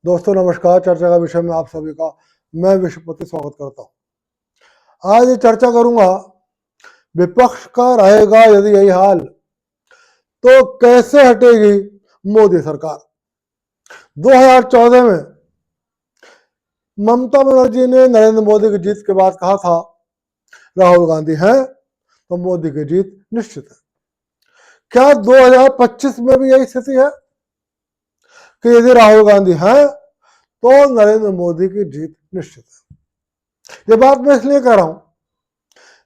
दोस्तों नमस्कार। चर्चा का विषय में आप सभी का मैं विश्वपति स्वागत करता हूं। आज ये चर्चा करूंगा, विपक्ष का रहेगा यदि यही हाल तो कैसे हटेगी मोदी सरकार। 2014 में ममता बनर्जी ने नरेंद्र मोदी की जीत के बाद कहा था, राहुल गांधी हैं तो मोदी की जीत निश्चित है। क्या 2025 में भी यही स्थिति है कि यदि राहुल गांधी हैं तो नरेंद्र मोदी की जीत निश्चित है? ये बात मैं इसलिए कह रहा हूं,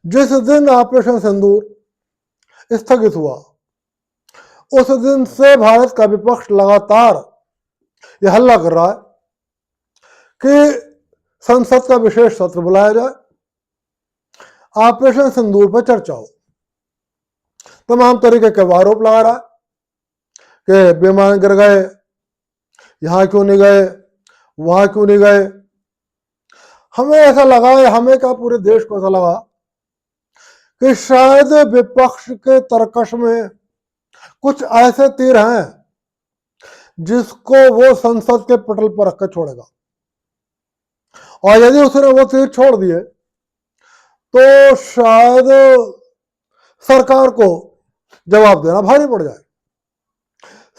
जिस दिन ऑपरेशन सिंदूर स्थगित हुआ उस दिन से भारत का विपक्ष लगातार यह हल्ला कर रहा है कि संसद का विशेष सत्र बुलाया जाए, ऑपरेशन सिंदूर पर चर्चा हो। तमाम तरीके के आरोप लगा रहा है कि विमान गिर गए, यहां क्यों नहीं गए, वहां क्यों नहीं गए। हमें ऐसा लगा, हमें क्या पूरे देश को ऐसा लगा कि शायद विपक्ष के तरकश में कुछ ऐसे तीर हैं जिसको वो संसद के पटल पर रखकर छोड़ेगा, और यदि उसने वो तीर छोड़ दिए तो शायद सरकार को जवाब देना भारी पड़ जाए।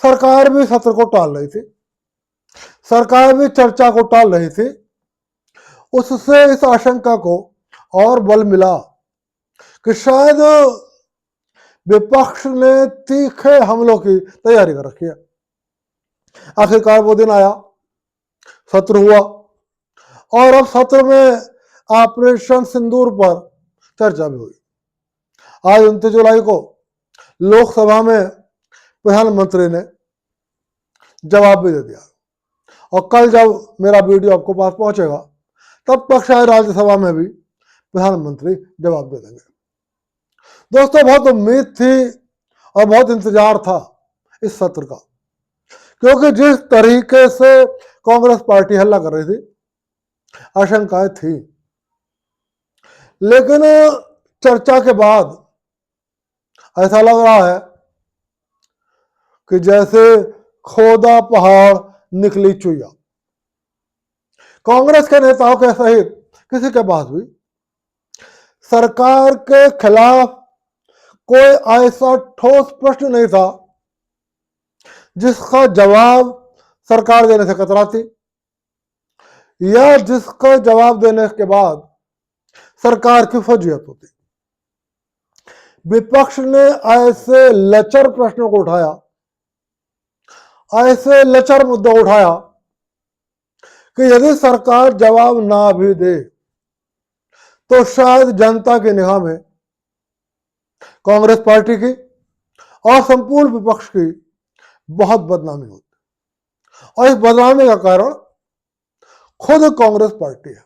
सरकार भी सत्र को टाल रही थी, सरकार भी चर्चा को टाल रही थी। उससे इस आशंका को और बल मिला कि शायद विपक्ष ने तीखे हमलों की तैयारी कर रखी है। आखिरकार वो दिन आया, सत्र हुआ, और अब सत्र में ऑपरेशन सिंदूर पर चर्चा भी हुई। आज 29 जुलाई को लोकसभा में प्रधानमंत्री ने जवाब भी दे दिया, और कल जब मेरा वीडियो आपको पास पहुंचेगा तब तक शायद राज्यसभा में भी प्रधानमंत्री जवाब दे देंगे। दोस्तों, बहुत उम्मीद थी और बहुत इंतजार था इस सत्र का, क्योंकि जिस तरीके से कांग्रेस पार्टी हल्ला कर रही थी, आशंकाएं थी। लेकिन चर्चा के बाद ऐसा लग रहा है कि जैसे खोदा पहाड़ निकली चुईया। कांग्रेस के नेताओं के सहित किसी के पास भी सरकार के खिलाफ कोई ऐसा ठोस प्रश्न नहीं था जिसका जवाब सरकार देने से कतराती, या जिसका जवाब देने के बाद सरकार की फजीहत होती। विपक्ष ने ऐसे लचर प्रश्नों को उठाया, ऐसे लचर मुद्दा उठाया कि यदि सरकार जवाब ना भी दे तो शायद जनता की निगाह में कांग्रेस पार्टी की और संपूर्ण विपक्ष की बहुत बदनामी होती। और इस बदनामी का कारण खुद कांग्रेस पार्टी है,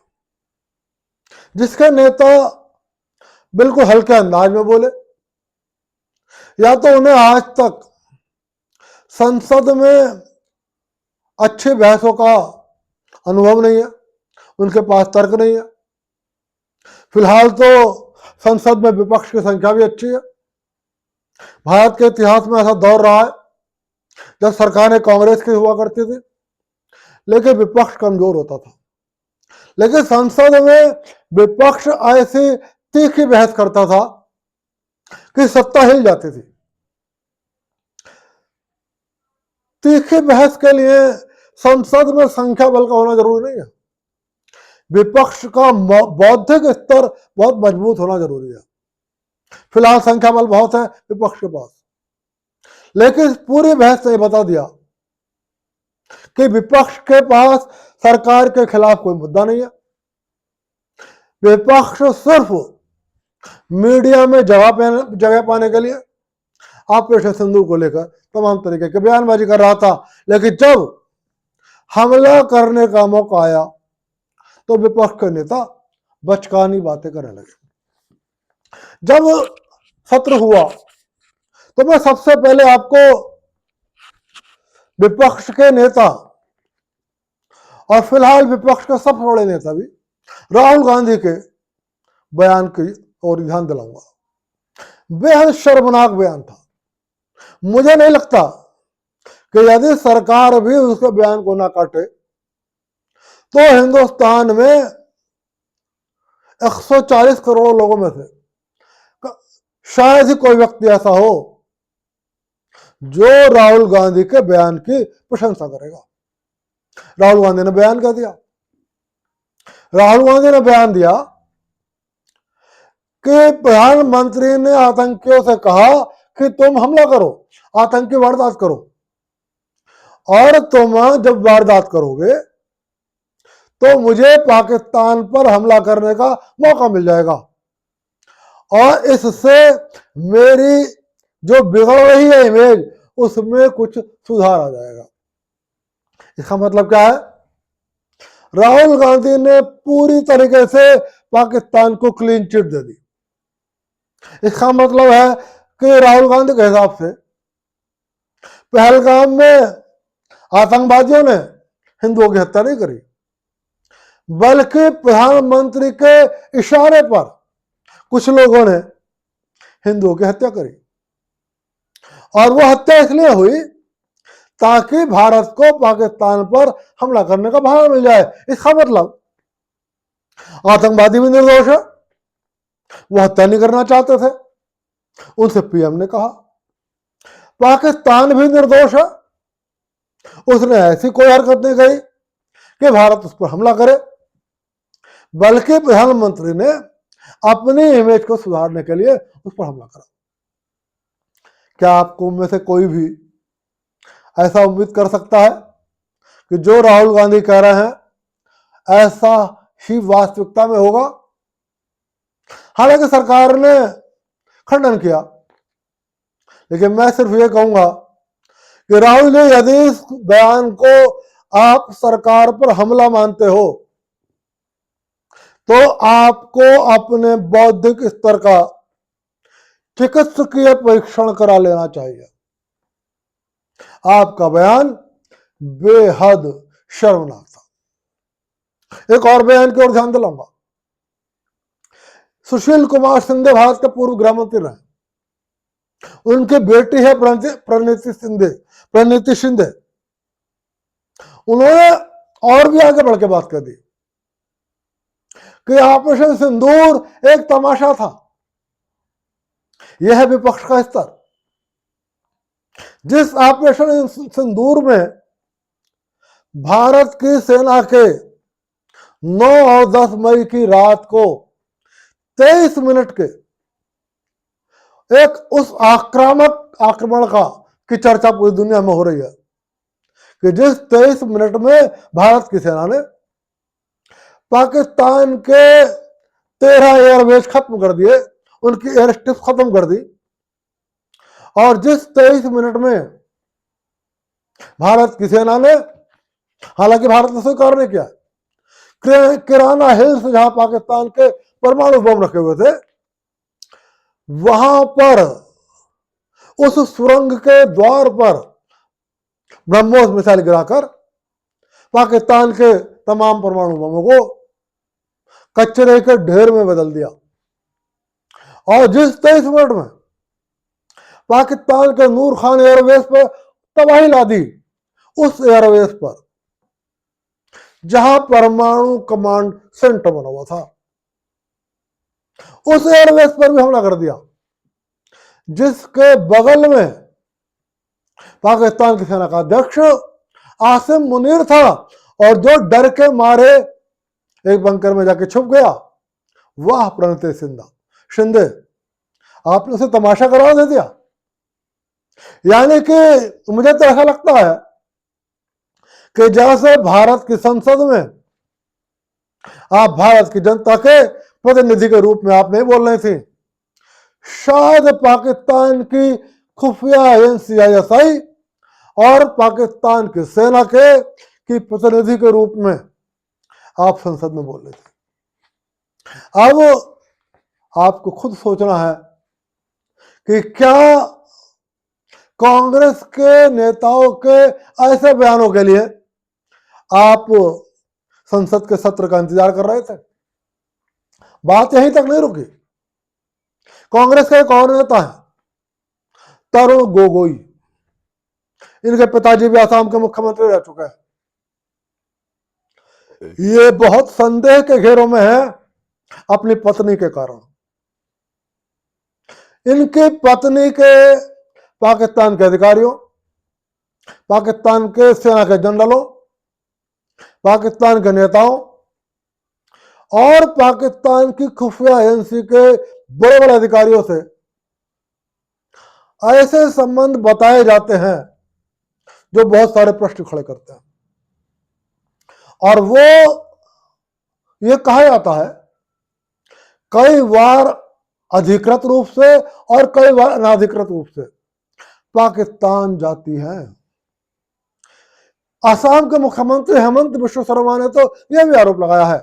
जिसके नेता बिल्कुल हल्के अंदाज में बोले, या तो उन्हें आज तक संसद में अच्छी बहसों का अनुभव नहीं है, उनके पास तर्क नहीं है। फिलहाल तो संसद में विपक्ष की संख्या भी अच्छी है। भारत के इतिहास में ऐसा दौर रहा है जब सरकारें कांग्रेस की हुआ करती थी लेकिन विपक्ष कमजोर होता था। लेकिन संसद में विपक्ष ऐसी तीखी बहस करता था कि सत्ता हिल जाती थी। तीखी बहस के लिए संसद में संख्या बल का होना जरूरी नहीं है, विपक्ष का बौद्धिक स्तर बहुत मजबूत होना जरूरी है। फिलहाल संख्या बल बहुत है विपक्ष के पास, लेकिन पूरी बहस ने बता दिया कि विपक्ष के पास सरकार के खिलाफ कोई मुद्दा नहीं है। विपक्ष सिर्फ मीडिया में जगह पाने के लिए ऑपरेशन सिंदूर को लेकर तमाम तरीके के बयानबाजी कर रहा था। लेकिन जब हमला करने का मौका आया तो विपक्ष के नेता बचकानी बातें करने लगे। जब सत्र हुआ तो मैं सबसे पहले आपको विपक्ष के नेता और फिलहाल विपक्ष के सबसे बड़े नेता भी राहुल गांधी के बयान की ओर ध्यान दिलाऊंगा। बेहद शर्मनाक बयान था। मुझे नहीं लगता कि यदि सरकार भी उसके बयान को ना काटे तो हिंदुस्तान में 140 करोड़ लोगों में से शायद ही कोई व्यक्ति ऐसा हो जो राहुल गांधी के बयान की प्रशंसा करेगा। राहुल गांधी ने बयान कर दिया, राहुल गांधी ने बयान दिया कि प्रधानमंत्री ने आतंकियों से कहा कि तुम हमला करो, आतंकी वारदात करो, और तुम जब वारदात करोगे तो मुझे पाकिस्तान पर हमला करने का मौका मिल जाएगा और इससे मेरी जो बिगड़ रही है इमेज उसमें कुछ सुधार आ जाएगा। इसका मतलब क्या है? राहुल गांधी ने पूरी तरीके से पाकिस्तान को क्लीन चिट दे दी। इसका मतलब है कि राहुल गांधी के हिसाब से पहलगाम में आतंकवादियों ने हिंदुओं की हत्या नहीं करी, बल्कि प्रधानमंत्री के इशारे पर कुछ लोगों ने हिंदुओं की हत्या करी, और वो हत्या इसलिए हुई ताकि भारत को पाकिस्तान पर हमला करने का बहाना मिल जाए। इसका मतलब आतंकवादी भी निर्दोष है, वो हत्या नहीं करना चाहते थे, उनसे पीएम ने कहा। पाकिस्तान भी निर्दोष है, उसने ऐसी कोई हरकत नहीं कही कि भारत उस पर हमला करे, बल्कि प्रधानमंत्री ने अपनी इमेज को सुधारने के लिए उस पर हमला करा। क्या आपको में से कोई भी ऐसा उम्मीद कर सकता है कि जो राहुल गांधी कह रहे हैं ऐसा ही वास्तविकता में होगा? हालांकि सरकार ने खंडन किया, लेकिन मैं सिर्फ ये कहूंगा कि राहुल जी, यदि इस बयान को आप सरकार पर हमला मानते हो तो आपको अपने बौद्धिक स्तर का चिकित्सकीय परीक्षण करा लेना चाहिए। आपका बयान बेहद शर्मनाक था। एक और बयान की ओर ध्यान दिलाऊंगा। सुशील कुमार शिंदे भारत के पूर्व गृह मंत्री रहे, उनकी बेटी है प्रणीति शिंदे। उन्होंने और भी आगे बढ़ के बात कर दी कि ऑपरेशन सिंदूर एक तमाशा था। यह है विपक्ष का स्तर। जिस ऑपरेशन सिंदूर में भारत की सेना के 9 और 10 मई की रात को 23 मिनट के एक उस आक्रामक आक्रमण की चर्चा पूरी दुनिया में हो रही है कि जिस 23 मिनट में भारत की सेना ने पाकिस्तान के 13 एयरबेस खत्म कर दिए, उनकी एयर स्ट्रिप खत्म कर दी, और जिस 23 मिनट में भारत की सेना ने, हालांकि भारत ने स्वीकार नहीं किया, किराना हिल्स जहां पाकिस्तान के परमाणु बम रखे हुए थे, वहां पर उस सुरंग के द्वार पर ब्रह्मोस मिसाइल गिराकर पाकिस्तान के तमाम परमाणु बमों को कचरे के ढेर में बदल दिया। और जिस 23 मिनट में पाकिस्तान के नूर खान एयरबेस पर तबाही ला दी, उस एयरबेस पर जहां परमाणु कमांड सेंटर बना हुआ था, उस एयरबेस पर भी हमला कर दिया, जिसके बगल में पाकिस्तान की सेना का अध्यक्ष आसिम मुनीर था, और जो डर के मारे एक बंकर में जाके छुप गया, वह प्रणीति शिंदे। आपने उसे तमाशा करा दे दिया। यानी कि मुझे तो ऐसा लगता है कि जैसे भारत की संसद में आप भारत की जनता के प्रतिनिधि के रूप में आप नहीं बोल रही थी, शायद पाकिस्तान की खुफिया एजेंसी ISI और पाकिस्तान की सेना की प्रतिनिधि के रूप में आप संसद में बोल रहे थे। अब आपको खुद सोचना है कि क्या कांग्रेस के नेताओं के ऐसे बयानों के लिए आप संसद के सत्र का इंतजार कर रहे थे? बात यहीं तक नहीं रुकी। कांग्रेस का एक और नेता है तरुण गोगोई। इनके पिताजी भी आसाम के मुख्यमंत्री रह चुके हैं। ये बहुत संदेह के घेरों में है अपनी पत्नी के कारण। इनकी पत्नी के पाकिस्तान के अधिकारियों, पाकिस्तान के सेना के जनरलों, पाकिस्तान के नेताओं और पाकिस्तान की खुफिया एजेंसी के बड़े बड़े अधिकारियों से ऐसे संबंध बताए जाते हैं जो बहुत सारे प्रश्न खड़े करते हैं। और वो ये कहा जाता है कई बार अधिकृत रूप से और कई बार अनाधिकृत रूप से पाकिस्तान जाती है। असम के मुख्यमंत्री हेमंत बिश्व शर्मा ने तो यह भी आरोप लगाया है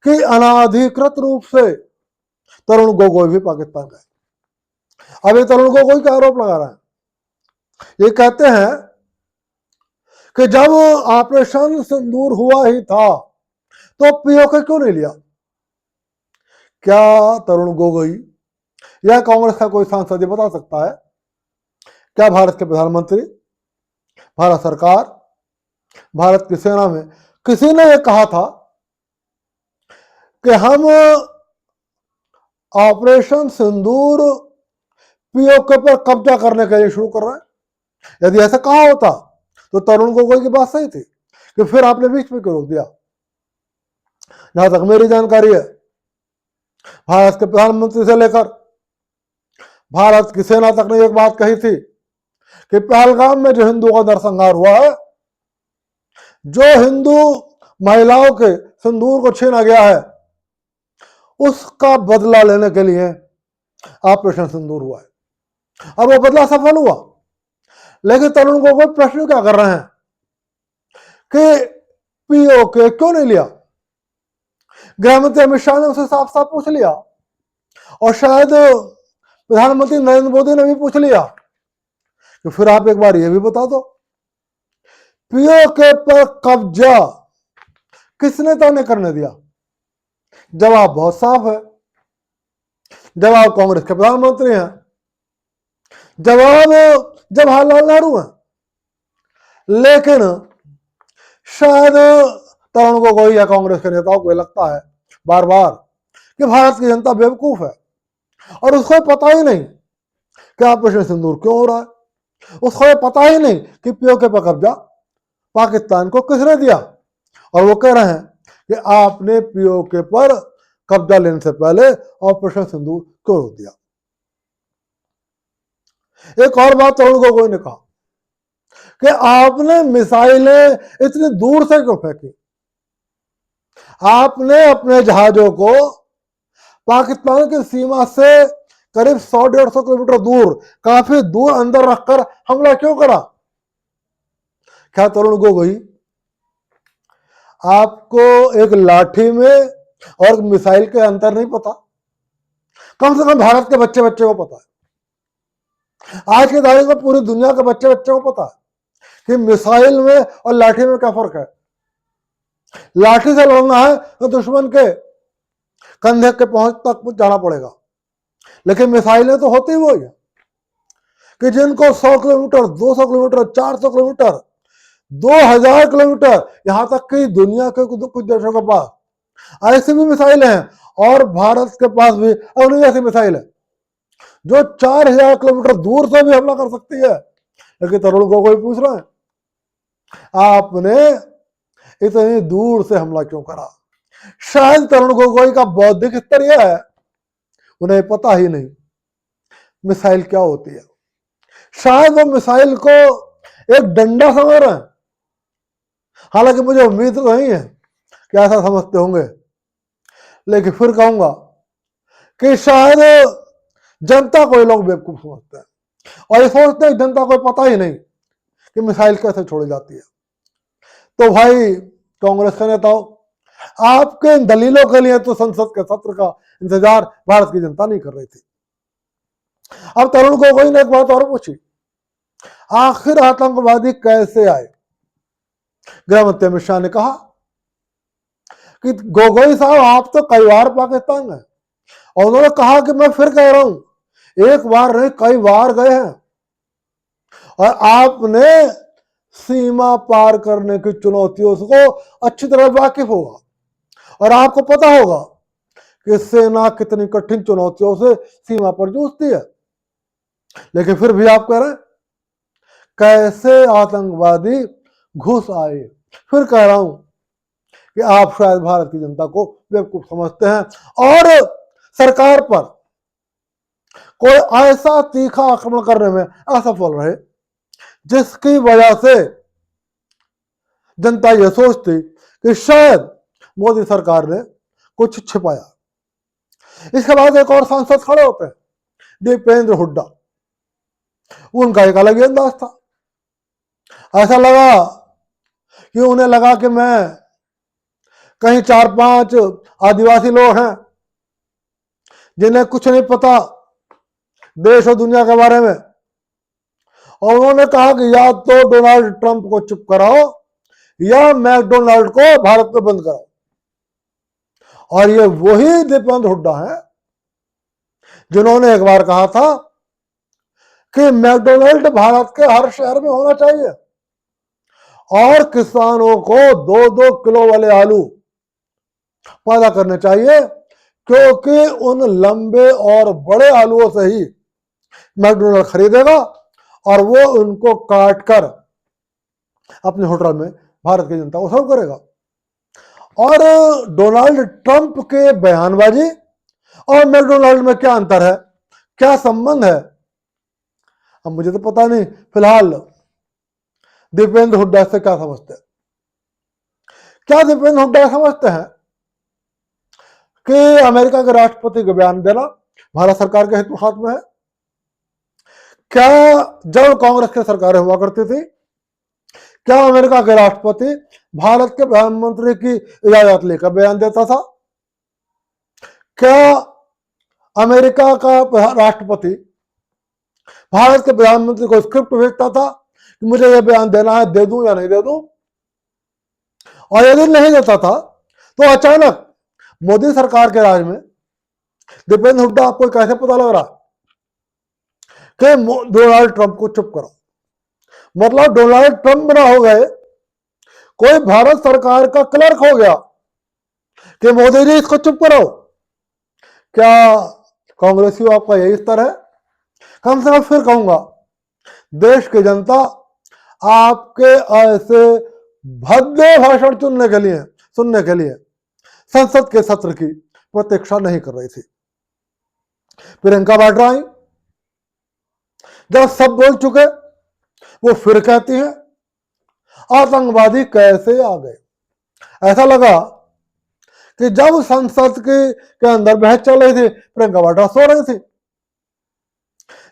कि अनाधिकृत रूप से तरुण गोगोई भी पाकिस्तान गए। अब ये तरुण गोगोई का आरोप लगा रहा है। ये कहते हैं कि जब ऑपरेशन सिंदूर हुआ ही था तो पीओके क्यों नहीं लिया? क्या तरुण गोगोई या कांग्रेस का कोई सांसद ये बता सकता है? क्या भारत के प्रधानमंत्री, भारत सरकार, भारत की सेना में किसी ने यह कहा था कि हम ऑपरेशन सिंदूर पीओके पर कब्जा करने के लिए शुरू कर रहे हैं? यदि ऐसा कहा होता तो तरुण गोगोई की बात सही थी कि फिर आपने बीच में क्यों रोक दिया? जहां तक मेरी जानकारी है, भारत के प्रधानमंत्री से लेकर भारत की सेना तक ने एक बात कही थी कि पहलगाम में जो हिंदुओं का नरसंहार हुआ है, जो हिंदू महिलाओं के सिंदूर को छीना गया है, उसका बदला लेने के लिए ऑपरेशन सिंदूर हुआ है। और वो बदला सफल हुआ। लेकिन तरुण गोगोई प्रश्न क्या कर रहे हैं कि पीओके क्यों नहीं लिया? गृहमंत्री अमित शाह ने उसे साफ साफ पूछ लिया और शायद प्रधानमंत्री नरेंद्र मोदी ने भी पूछ लिया कि फिर आप एक बार ये भी बता दो, पीओके पर कब्जा किस नेता ने करने दिया? जवाब बहुत साफ है। जवाब कांग्रेस के प्रधानमंत्री हैं, जवाब जवाहरलाल नेहरू हैं। लेकिन शायद तरुण गोगोई या कांग्रेस के नेताओं को लगता है बार बार कि भारत की जनता बेवकूफ है और उसको पता ही नहीं कि ऑपरेशन सिंदूर क्यों हो रहा है। उसको पता ही नहीं कि पीओके पर कब्जा पाकिस्तान को किसने दिया। और वो कह रहे हैं कि आपने पीओके पर कब्जा लेने से पहले ऑपरेशन सिंदूर क्यों रोक दिया। एक और बात तरुण गोगोई ने कहा कि आपने मिसाइलें इतनी दूर से क्यों फेंकी? आपने अपने जहाजों को पाकिस्तान की सीमा से करीब 100-150 किलोमीटर दूर, काफी दूर अंदर रखकर हमला क्यों करा? क्या तरुण गोगोई आपको एक लाठी में और मिसाइल के अंतर नहीं पता? कम से कम भारत के बच्चे बच्चे को पता है। आज के तारीख में पूरी दुनिया के बच्चे बच्चे को पता है कि मिसाइल में और लाठी में क्या फर्क है। लाठी से लड़ना है तो दुश्मन के कंधे के पहुंच तक जाना पड़ेगा, लेकिन मिसाइलें तो होती वो है कि जिनको 100 किलोमीटर, 200 किलोमीटर, 400 किलोमीटर, 2000 किलोमीटर, यहां तक कि दुनिया के कुछ देशों के पास ऐसी भी मिसाइल हैं, और भारत के पास भी अग्नि जैसी मिसाइल है जो 4000 किलोमीटर दूर से भी हमला कर सकती है। लेकिन तरुण गोगोई पूछ रहे हैं आपने इतनी दूर से हमला क्यों करा? शायद तरुण गोगोई का बौद्धिक स्तर यह है, उन्हें पता ही नहीं मिसाइल क्या होती है। शायद वो मिसाइल को एक डंडा समझ रहे हैं। हालांकि मुझे उम्मीद नहीं है कि ऐसा समझते होंगे, लेकिन फिर कहूंगा कि शायद जनता को ये लोग बेवकूफ समझते हैं और ये सोचते हैं जनता को पता ही नहीं कि मिसाइल कैसे छोड़ी जाती है। तो भाई कांग्रेस के नेताओं, आपके इन दलीलों के लिए तो संसद के सत्र का इंतजार भारत की जनता नहीं कर रही थी। अब तरुण गोगोई ने एक बात और पूछी, आखिर आतंकवादी कैसे आए? गृहमंत्री अमित शाह ने कहा कि गोगोई साहब आप तो कई बार पाकिस्तान गए, और उन्होंने कहा कि मैं फिर कह रहा हूं, एक बार नहीं कई बार गए हैं, और आपने सीमा पार करने की चुनौतियों को अच्छी तरह वाकिफ होगा और आपको पता होगा कि सेना कितनी कठिन चुनौतियों से सीमा पर जूझती है। लेकिन फिर भी आप कह रहे हैं कैसे आतंकवादी घुस आए। फिर कह रहा हूं कि आप शायद भारत की जनता को बेवकूफ समझते हैं और सरकार पर कोई ऐसा तीखा आक्रमण करने में असफल रहे जिसकी वजह से जनता यह सोचती कि शायद मोदी सरकार ने कुछ छिपाया। इसके बाद एक और सांसद खड़े होते हैं, दीपेंद्र हुड्डा। उनका एक अलग ही अंदाज था। ऐसा लगा कि उन्हें लगा कि मैं कहीं 4-5 आदिवासी लोग हैं जिन्हें कुछ नहीं पता देश और दुनिया के बारे में, और उन्होंने कहा कि या तो डोनाल्ड ट्रंप को चुप कराओ या मैकडोनाल्ड को भारत में बंद कराओ। और ये वही दीपेंद्र हुड्डा है जिन्होंने एक बार कहा था कि मैकडोनाल्ड भारत के हर शहर में होना चाहिए और किसानों को 2-2 किलो वाले आलू पैदा करने चाहिए, क्योंकि उन लंबे और बड़े आलूओं से ही मैकडोनाल्ड खरीदेगा और वो उनको काट कर अपने होटल में भारत की जनता को सर्व करेगा। और डोनाल्ड ट्रंप के बयानबाजी और मैकडोनाल्ड में क्या अंतर है, क्या संबंध है, अब मुझे तो पता नहीं। फिलहाल दीपेंद्र हुड्डा से क्या समझते हैं? क्या दीपेंद्र हुड्डा समझते हैं कि अमेरिका के राष्ट्रपति को बयान देना भारत सरकार के हित में है? क्या जब कांग्रेस की सरकारें हुआ करती थी, क्या अमेरिका के राष्ट्रपति भारत के प्रधानमंत्री की इजाजत लेकर बयान देता था? क्या अमेरिका का राष्ट्रपति भारत के प्रधानमंत्री को स्क्रिप्ट भेजता था कि मुझे यह बयान देना है, दे दूं या नहीं दे दूं? और यदि नहीं देता था तो अचानक मोदी सरकार के राज में दीपेंद्र हुड्डा आपको कैसे पता लग रहा कि डोनाल्ड ट्रंप को चुप करो? मतलब डोनाल्ड ट्रंप ना हो गए, कोई भारत सरकार का क्लर्क हो गया कि मोदी जी इसको चुप करो। क्या कांग्रेसियों आपका यही स्तर है? कम से कम फिर कहूंगा देश की जनता आपके ऐसे भद्दे भाषण सुनने के लिए संसद के सत्र की प्रतीक्षा नहीं कर रही थी। प्रियंका वाड्रा आई, जब सब बोल चुके वो फिर कहती है आतंकवादी कैसे आ गए। ऐसा लगा कि जब संसद के अंदर बहस चल रही थी प्रियंका वाड्रा सो रही थी,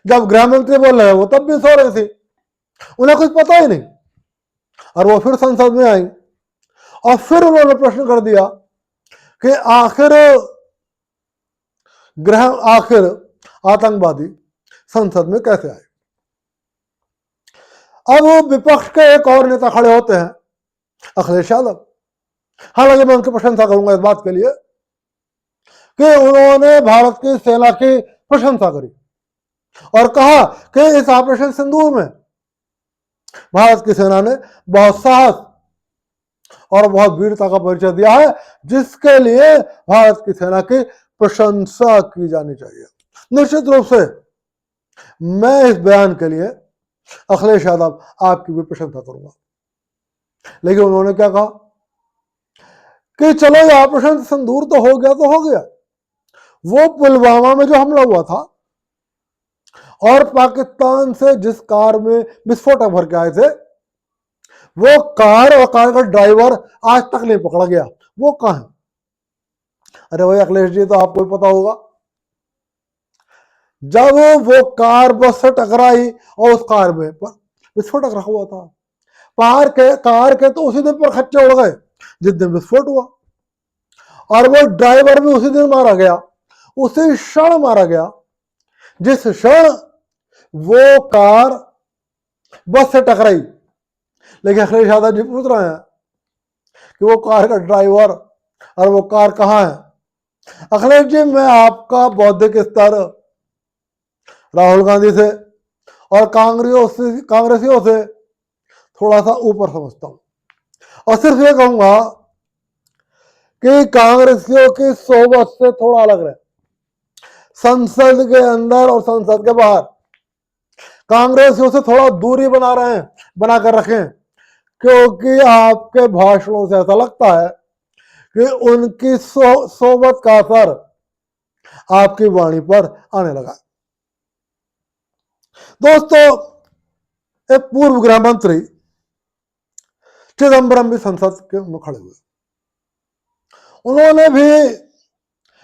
जब गृह मंत्री बोल रहे वो तब भी सो रही थी, उन्हें कुछ पता ही नहीं। और वो फिर संसद में आई और फिर उन्होंने प्रश्न कर दिया कि आखिर आतंकवादी संसद में कैसे आए। अब वो विपक्ष के एक और नेता खड़े होते हैं, अखिलेश यादव। हालांकि मैं उनकी प्रशंसा करूंगा इस बात के लिए कि उन्होंने भारत की सेना की प्रशंसा करी और कहा कि इस ऑपरेशन सिंदूर में भारत की सेना ने बहुत साहस और बहुत वीरता का परिचय दिया है, जिसके लिए भारत की सेना की प्रशंसा की जानी चाहिए। निश्चित रूप से मैं इस बयान के लिए अखिलेश यादव आपकी भी प्रशंसा करूंगा। लेकिन उन्होंने क्या कहा कि चलो ये ऑपरेशन सिंदूर तो हो गया, वो पुलवामा में जो हमला हुआ था और पाकिस्तान से जिस कार में विस्फोटक भर के आए थे, वो कार और कार का ड्राइवर आज तक नहीं पकड़ा गया। वो कहां है? अरे भाई अखिलेश जी, तो आपको पता होगा, जब वो कार बस से टकराई और उस कार में विस्फोटक रखा हुआ था, कार के तो उसी दिन पर खच्चे उड़ गए जिस दिन विस्फोट हुआ, और वो ड्राइवर भी उसी दिन मारा गया, उसी क्षण मारा गया जिस क्षण वो कार बस से टकराई। लेकिन अखिलेश यादव जी पूछ रहे हैं कि वो कार का ड्राइवर और वो कार कहां है। अखिलेश जी, मैं आपका बौद्धिक स्तर राहुल गांधी से और कांग्रेसियों से थोड़ा सा ऊपर समझता हूं और सिर्फ ये कहूंगा कि कांग्रेसियों की सोबत से थोड़ा अलग रहे। संसद के अंदर और संसद के बाहर कांग्रेसियों से थोड़ा दूरी बनाकर रखें, क्योंकि आपके भाषणों से ऐसा लगता है कि उनकी सोबत का असर आपकी वाणी पर आने लगा। दोस्तों, एक पूर्व गृह मंत्री चिदंबरम भी संसद के में खड़े हुए। उन्होंने भी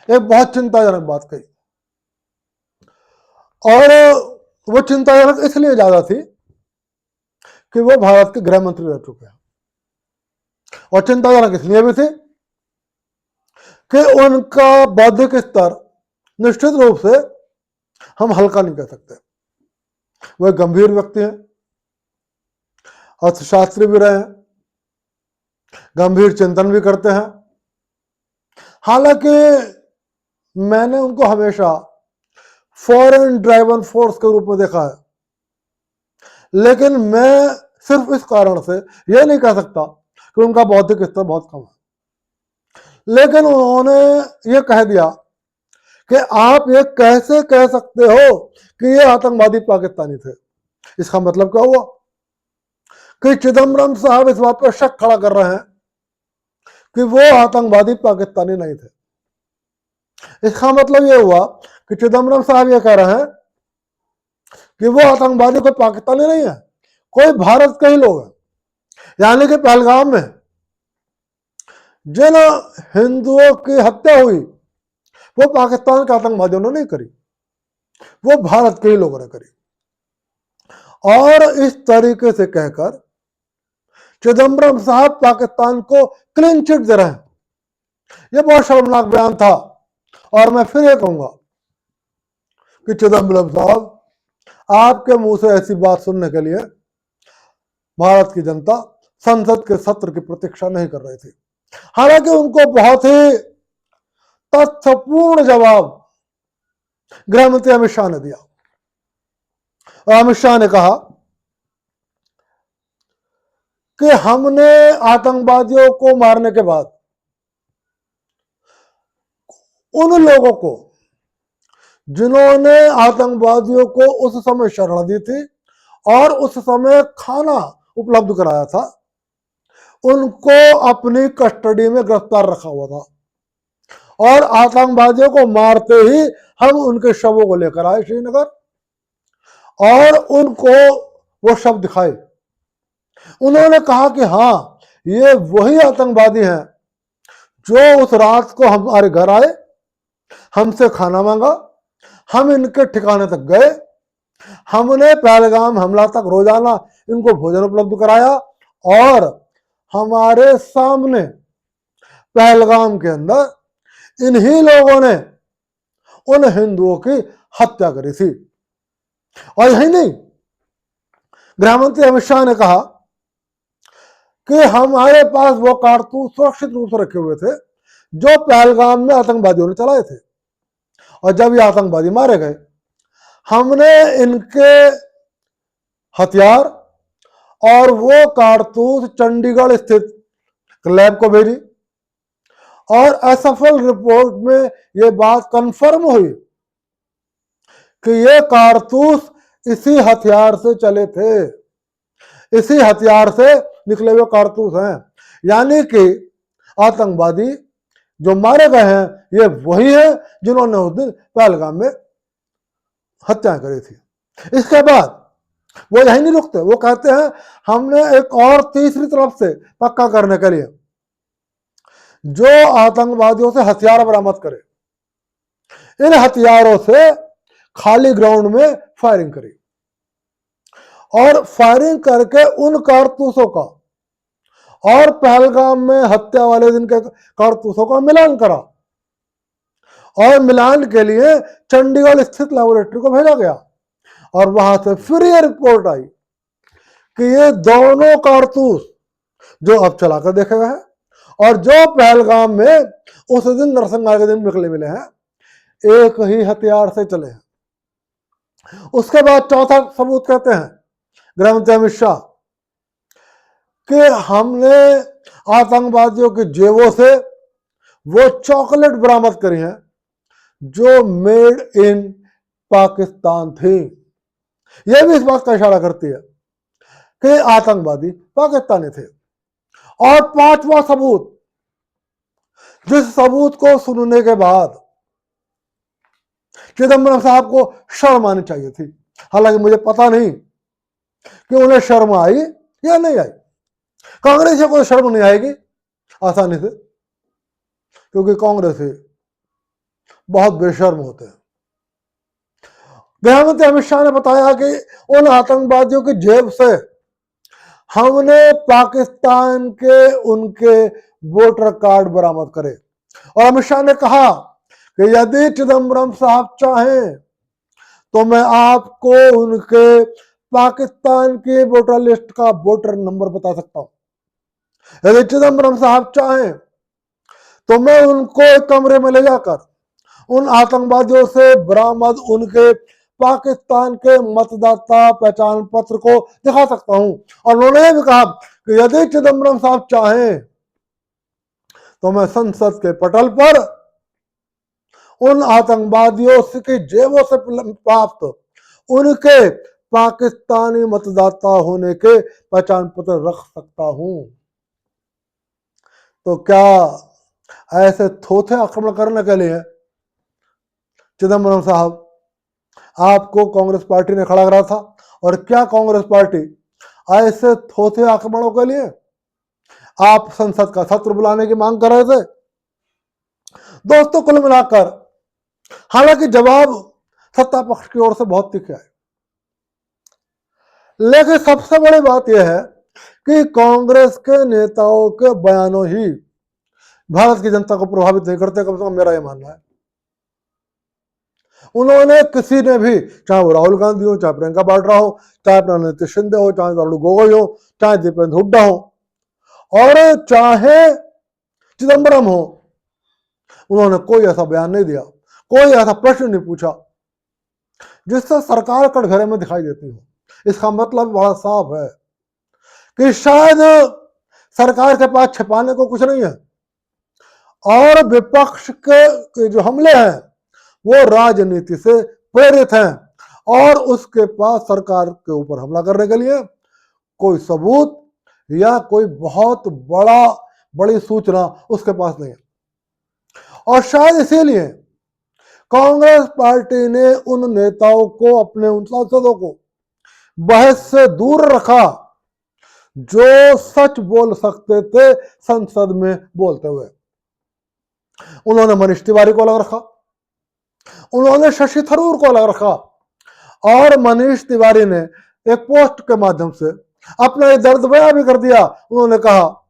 एक बहुत चिंताजनक बात कही, और वो चिंताजनक इसलिए ज्यादा थी कि वो भारत के गृह मंत्री रह चुके हैं, और चिंताजनक इसलिए भी थी कि उनका बौद्धिक स्तर निश्चित रूप से हम हल्का नहीं कह सकते। वह गंभीर व्यक्ति हैं, अर्थशास्त्री भी रहे हैं, गंभीर चिंतन भी करते हैं। हालांकि मैंने उनको हमेशा फॉरेन ड्राइवन फोर्स के रूप में देखा है, लेकिन मैं सिर्फ इस कारण से यह नहीं कह सकता कि उनका बौद्धिक स्तर बहुत कम है। लेकिन उन्होंने ये कह दिया कि आप ये कैसे कह सकते हो कि ये आतंकवादी पाकिस्तानी थे। इसका मतलब क्या हुआ कि चिदंबरम साहब इस बात पर शक खड़ा कर रहे हैं कि वो आतंकवादी पाकिस्तानी नहीं थे। इसका मतलब ये हुआ कि चिदंबरम साहब ये कह रहे हैं कि वो आतंकवादी कोई पाकिस्तानी नहीं है, कोई भारत के ही लोग हैं। यानी कि पहलगाम में जिन हिंदुओं की हत्या हुई वो पाकिस्तान के आतंकवादियों ने नहीं करी, वो भारत के ही लोगों ने करी। और इस तरीके से कहकर चिदंबरम साहब पाकिस्तान को क्लीन चिट दे रहे हैं। यह बहुत शर्मनाक बयान था, और मैं फिर ये कहूंगा कि चिदंबरम साहब, आपके मुंह से ऐसी बात सुनने के लिए भारत की जनता संसद के सत्र की प्रतीक्षा नहीं कर रही थी। हालांकि उनको बहुत ही तथ्यपूर्ण जवाब गृह मंत्री अमित शाह ने दिया, और अमित शाह ने कहा कि हमने आतंकवादियों को मारने के बाद उन लोगों को जिन्होंने आतंकवादियों को उस समय शरण दी थी और उस समय खाना उपलब्ध कराया था, उनको अपनी कस्टडी में गिरफ्तार रखा हुआ था, और आतंकवादियों को मारते ही हम उनके शवों को लेकर आए श्रीनगर, और उनको वो शव दिखाए। उन्होंने कहा कि हाँ, ये वही आतंकवादी हैं जो उस रात को हमारे घर आए, हमसे खाना मांगा, हम इनके ठिकाने तक गए, हमने पहलगाम हमला तक रोजाना इनको भोजन उपलब्ध कराया, और हमारे सामने पहलगाम के अंदर इन्हीं लोगों ने उन हिंदुओं की हत्या करी थी। और यही नहीं, गृह मंत्री अमित शाह ने कहा कि हमारे पास वो कारतूस सुरक्षित रूप से रखे हुए थे जो पहलगाम में आतंकवादियों ने चलाए थे, और जब ये आतंकवादी मारे गए, हमने इनके हथियार और वो कारतूस चंडीगढ़ स्थित लैब को भेजी, और असफल रिपोर्ट में ये बात कंफर्म हुई कि ये कारतूस इसी हथियार से चले थे, इसी हथियार से निकले हुए कारतूस हैं। यानी कि आतंकवादी जो मारे गए हैं ये वही है जिन्होंने उस दिन पहलगाम में हत्या करी थी। इसके बाद वो यही नहीं रुकते, वो कहते हैं हमने एक और तीसरी तरफ से पक्का करने के लिए जो आतंकवादियों से हथियार बरामद करे, इन हथियारों से खाली ग्राउंड में फायरिंग करी, और फायरिंग करके उन कारतूसों का और पहलगाम में हत्या वाले दिन के कारतूसों का मिलान करा, और मिलान के लिए चंडीगढ़ स्थित लेबोरेटरी को भेजा गया, और वहां से फिर ये रिपोर्ट आई कि ये दोनों कारतूस जो अब चलाकर देखे गए हैं और जो पहलगाम में उस दिन नरसंहार के दिन निकले मिले हैं, एक ही हथियार से चले हैं। उसके बाद चौथा सबूत कहते हैं गृह मंत्री अमित शाह कि हमने आतंकवादियों की जेबों से वो चॉकलेट बरामद करी हैं जो मेड इन पाकिस्तान थी। यह भी इस बात का इशारा करती है कि आतंकवादी पाकिस्तानी थे। और पांचवा सबूत, जिस सबूत को सुनने के बाद चिदंबरम साहब को शर्म आनी चाहिए थी, हालांकि मुझे पता नहीं कि उन्हें शर्म आई या नहीं आई। कांग्रेस को शर्म नहीं आएगी आसानी से, क्योंकि कांग्रेस बहुत बेशर्म होते हैं। गृहमंत्री अमित शाह ने बताया कि उन आतंकवादियों की जेब से हमने पाकिस्तान के उनके वोटर कार्ड बरामद करे। और अमित शाह ने कहा कि यदि चिदंबरम साहब चाहें तो मैं आपको उनके पाकिस्तान की वोटर लिस्ट का वोटर नंबर बता सकता हूं। यदि चिदंबरम साहब चाहें तो मैं उनको एक कमरे में ले जाकर उन आतंकवादियों से बरामद उनके पाकिस्तान के मतदाता पहचान पत्र को दिखा सकता हूं। और उन्होंने भी कहा कि यदि चिदंबरम साहब चाहें तो मैं संसद के पटल पर उन आतंकवादियों की जेबों से प्राप्त उनके पाकिस्तानी मतदाता होने के पहचान पत्र रख सकता हूं। तो क्या ऐसे थोथे आक्रमण करने के लिए चिदंबरम साहब आपको कांग्रेस पार्टी ने खड़ा करा था? और क्या कांग्रेस पार्टी ऐसे थोथे आक्रमणों के लिए आप संसद का सत्र बुलाने की मांग कर रहे थे? दोस्तों, कुल मिलाकर हालांकि जवाब सत्ता पक्ष की ओर से बहुत तीखे आए, लेकिन सबसे बड़ी बात यह है कि कांग्रेस के नेताओं के बयानों ही भारत की जनता को प्रभावित नहीं करते, कम से कम मेरा यह मानना है। उन्होंने किसी ने भी, चाहे वो राहुल गांधी हो, चाहे प्रियंका वाड्रा हो, चाहे नीतीश शिंदे हो, चाहे तरुण गोगोई हो, चाहे दीपेंद्र हुड्डा हो, और चाहे चिदंबरम हो, उन्होंने कोई ऐसा बयान नहीं दिया, कोई ऐसा प्रश्न नहीं पूछा जिससे सरकार कटघरे में दिखाई देती हो। इसका मतलब बड़ा साफ है कि शायद सरकार के पास छिपाने को कुछ नहीं है और विपक्ष के जो हमले हैं वो राजनीति से प्रेरित हैं और उसके पास सरकार के ऊपर हमला करने के लिए कोई सबूत या कोई बहुत बड़ी सूचना उसके पास नहीं है। और शायद इसीलिए कांग्रेस पार्टी ने उन नेताओं को, अपने उन सांसदों को बहस से दूर रखा जो सच बोल सकते थे संसद में बोलते हुए। उन्होंने मनीष तिवारी को अलग रखा, उन्होंने शशि थरूर को अलग रखा, और मनीष तिवारी ने एक पोस्ट के माध्यम से अपना दर्द बयां भी कर दिया। उन्होंने कहा,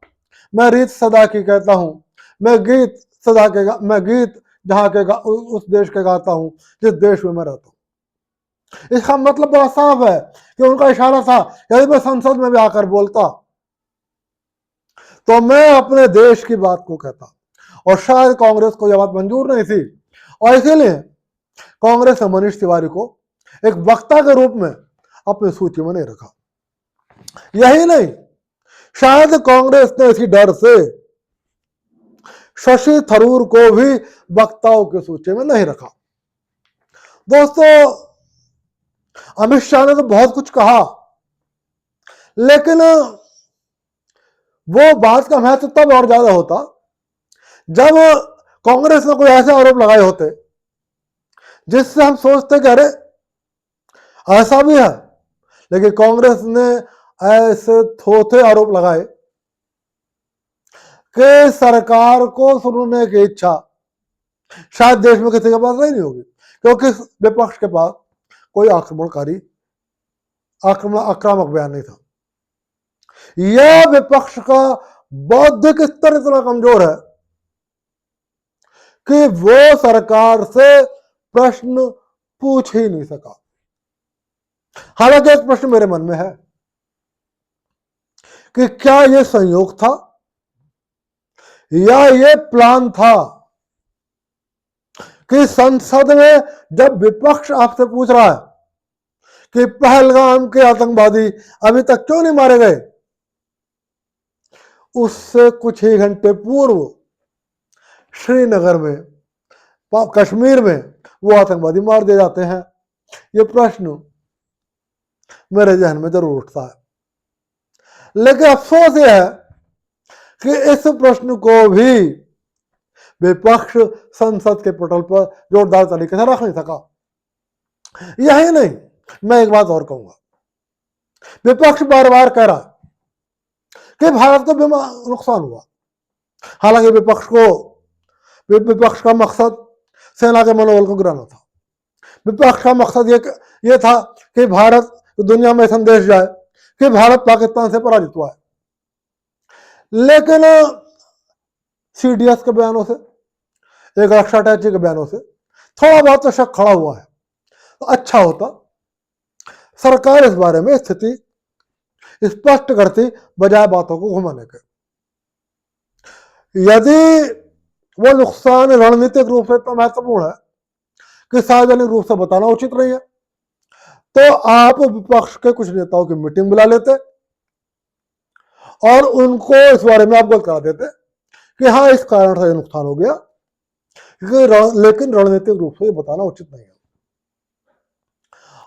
मैं रीत सदा की कहता हूं, मैं गीत सदा के मैं गीत जहां के उस देश के गाता हूं जिस देश में मैं रहता हूं। इसका मतलब बड़ा साफ है कि उनका इशारा था, यदि मैं संसद में भी आकर बोलता तो मैं अपने देश की बात को कहता। और शायद कांग्रेस को यह बात मंजूर नहीं थी और इसीलिए कांग्रेस ने मनीष तिवारी को एक वक्ता के रूप में अपनी सूची में नहीं रखा। यही नहीं, शायद कांग्रेस ने इसी डर से शशि थरूर को भी वक्ताओं की सूची में नहीं रखा। दोस्तों, अमित शाह ने तो बहुत कुछ कहा, लेकिन वो बात का महत्व तब और ज्यादा होता जब कांग्रेस ने कोई ऐसे आरोप लगाए होते जिससे हम सोचते कि अरे ऐसा भी है। लेकिन कांग्रेस ने ऐसे थोथे आरोप लगाए कि सरकार को सुनने की इच्छा शायद देश में किसी के पास नहीं होगी, क्योंकि विपक्ष के पास कोई आक्रामक बयान नहीं था। यह विपक्ष का बौद्धिक स्तर इतना कमजोर है कि वो सरकार से प्रश्न पूछ ही नहीं सका। हालांकि एक प्रश्न मेरे मन में है कि क्या यह संयोग था या ये प्लान था कि संसद में जब विपक्ष आपसे पूछ रहा है कि पहलगाम के आतंकवादी अभी तक क्यों नहीं मारे गए, उससे कुछ ही घंटे पूर्व श्रीनगर में, कश्मीर में वो आतंकवादी मार दिए जाते हैं? ये प्रश्न मेरे जहन में जरूर उठता है। लेकिन अफसोस यह है कि इस प्रश्न को भी विपक्ष संसद के पटल पर जोरदार तरीके से रख नहीं सका। यही नहीं, मैं एक बात और कहूंगा, विपक्ष बार बार कह रहा कि भारत को नुकसान हुआ। हालांकि विपक्ष का मकसद सेना के मनोबल को गिराना था। विपक्ष का मकसद ये था कि भारत दुनिया में संदेश जाए कि भारत पाकिस्तान से पराजित हुआ है। लेकिन सीडीएस के बयानों से, एक रक्षा अटैची के बयानों से थोड़ा बहुत तो शक खड़ा हुआ है। तो अच्छा होता सरकार इस बारे में स्थिति स्पष्ट करती बजाय बातों को घुमाने के। यदि वो नुकसान रणनीतिक रूप से इतना महत्वपूर्ण है कि सार्वजनिक रूप से बताना उचित नहीं है, तो आप विपक्ष के कुछ नेताओं की मीटिंग बुला लेते और उनको इस बारे में अवगत करा देते कि हाँ, इस कारण से नुकसान हो गया, लेकिन रणनीतिक रूप से बताना उचित नहीं है।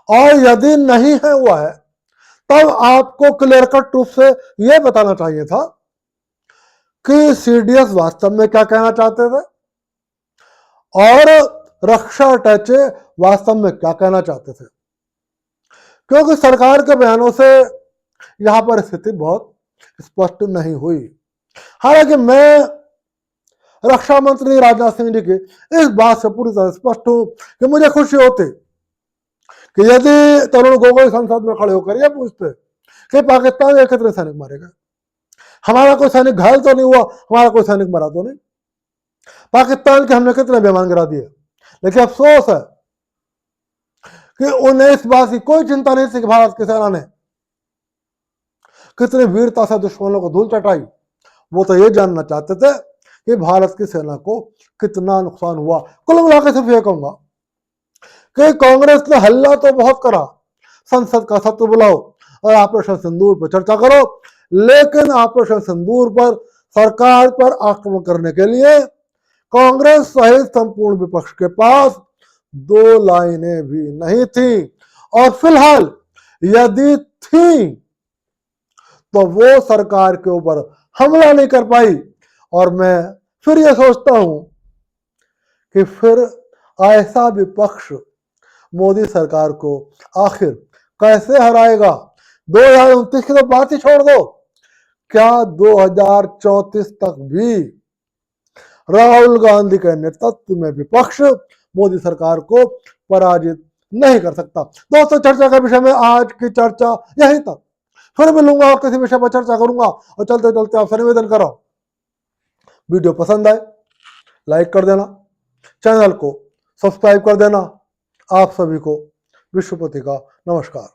और यदि नहीं है हुआ है, तब आपको क्लियर कट रूप से यह बताना चाहिए था कि सीडीएस वास्तव में क्या कहना चाहते थे और रक्षा अटैचे वास्तव में क्या कहना चाहते थे। क्योंकि सरकार के बयानों से यहां पर स्थिति बहुत स्पष्ट नहीं हुई। हालांकि मैं रक्षा मंत्री राजनाथ सिंह जी की इस बात से पूरी तरह स्पष्ट हूं कि मुझे खुशी होती कि यदि तरुण गोगोई संसद में खड़े होकर यह पूछते कि पाकिस्तान के कितने सैनिक मारे गए, हमारा कोई सैनिक घायल तो नहीं हुआ, हमारा कोई सैनिक मरा तो नहीं, पाकिस्तान के हमने कितने विमान गिरा दिए। लेकिन अफसोस है कि उन्हें इस बात की कोई चिंता नहीं थी कि भारत की सेना ने कितनी वीरता से दुश्मनों को धूल चटाई। वो तो ये जानना चाहते थे कि भारत की सेना को कितना नुकसान हुआ। कुल मिलाकर सिर्फ ये कहूंगा कि कांग्रेस ने हल्ला तो बहुत करा, संसद का सत्र बुलाओ और ऑपरेशन सिंदूर पर चर्चा करो, लेकिन ऑपरेशन सिंदूर पर सरकार पर आक्रमण करने के लिए कांग्रेस सहित संपूर्ण विपक्ष के पास दो लाइनें भी नहीं थी। और फिलहाल यदि थी तो वो सरकार के ऊपर हमला नहीं कर पाई। और मैं फिर यह सोचता हूं कि फिर ऐसा विपक्ष मोदी सरकार को आखिर कैसे हराएगा। 2029 की तो बात ही छोड़ दो, क्या 2034 तक भी राहुल गांधी के नेतृत्व में विपक्ष मोदी सरकार को पराजित नहीं कर सकता। दोस्तों, चर्चा का विषय में आज की चर्चा यहीं तक। फिर मिलूंगा और किसी विषय पर चर्चा करूंगा। और चलते चलते आपसे निवेदन कर रहा हूं, वीडियो पसंद आए लाइक कर देना, चैनल को सब्सक्राइब कर देना। आप सभी को विश्वपति का नमस्कार।